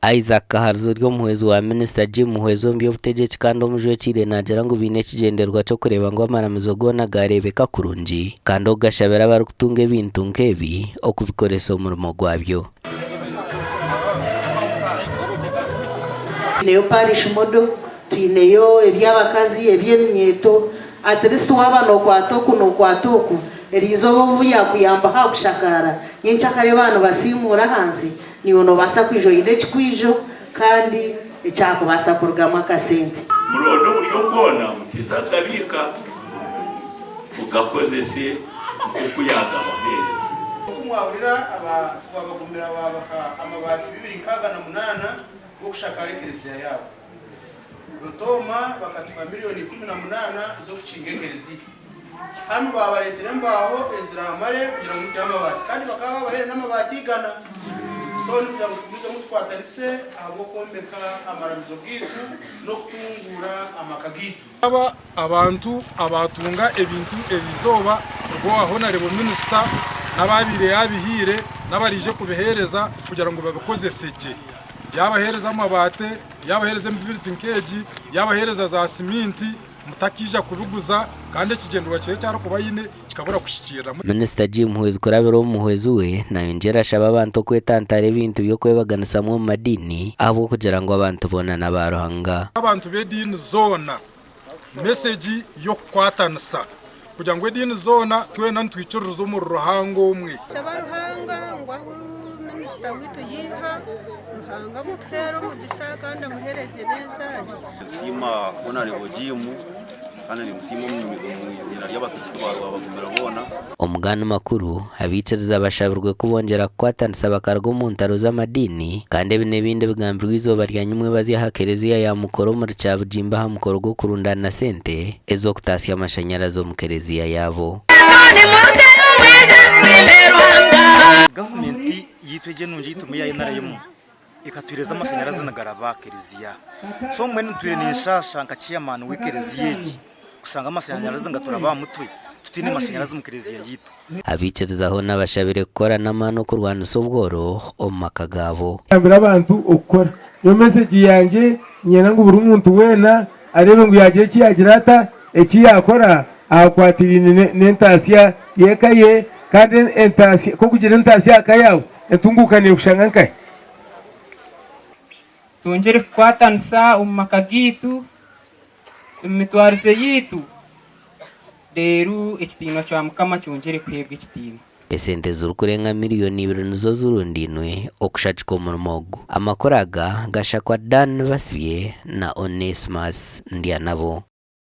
Isaac Kaharzo ryo muhezi wa Minister Jim Muhwezo by'obutegetsi kandi omujwi w'Ekire nagira ngu biine ekigendererwa ky'okureba ngu amaramizo goona gareebeka kurungi kandi ogashabira abarikutunga ebintu nk'ebi okubikoresa omurimo gwabyo. Tuineyo parish model, tuineyo eby'abakazi eby'eminyeeto, at least waba nokwata oku eriizooba obuya kuyamba hakushakara nyenkyakare baana basiimuura hansi niwe nobaasa kwiija oine ekikwijo kandi ekyakubaasa kurugamu akasente. Murondo buri okwoona mutiza akabiika mugakozese nk'okuyaga amaheereza. Okumwahurira abagumira amabaati 268 gokushakara ekereziya yaabo. Rutoma bakatuba miliyoni 18 zokukinga ekereziya. Hano babaletera embaho eziramare kugira ngo amabati kandi bakaba babahere n'amabati igana. So nibyo muzo mutwatanise ahubwo kombeka amaramizo gitu no kutungura amakagitu. Abantu abatunga ebintu ebizoba rwo honorable minister nababire yabihire nabarije kubihereza kugira ngo babikozeseke. Yabahereza amabate, yabahereza building cage, yabahereza za siminti mutakija kubiguza kandi ekigendererwa cye cyaro kubayine kikabura kushikira. Minister Jim Muhwezo kurabira omuhwezi we nayongera ashaba abantu kwetantara ebintu byo kwebaganisa mu madini abo kugira ngo abantu bona nabaruhanga. Abantu bedini zona message yo kwatanisa kugira ngo edini zona twena ntwicuruza mu ruhango umwe. Sabaruhanga ngwaho minister witu yiha ruhanga mutero mu gisaganda muhereze message. Sima honorable Jim kandi ni musimo mu izina ry'abakristo babagumira bona. Omugano makuru abiciriza abashabirwe kubongera kwatanisa bakargo mu ntaro z'amadini kandi ebinebinde bigambirwa izoba ryanyumwe baziha kereziya ya mukoro muri cyabujimba ha mukoro go kurundana sente ezo kutasya amashanyarazi mu kereziya yabo. Government yitweje nunje itumiya yenarayemo ikatwireza amashanyarazi nagaraba kereziya. So mwe ntwire nishasha nkaciyamana wikereziya iki kusanga amashanyarazi ngaturaba mutwe tutine amashanyarazi mu kereziya yitu. Abicirizaho n'abashabire gukora n'amano kurwanisa ubworo omaka gabo. Ambira abantu okora yo message yanje nyena ngo buri muntu wena arebe ngo yagiye kiyagira ata eki yakora akwatira n'entasiya yekaye kandi entasiya ko kugira entasiya akayawo etungukane kushanga nkaye. Tungere kwatanisa umakagitu imitwarize yitu deru ekitima cya mukama cyongere kwebwe ekitima. Esente z'urukurenga miliyoni 2 nizo zurundinwe okushachiko murmogo amakoraga gashakwa Dan Basivye na Onesimus Ndianabo.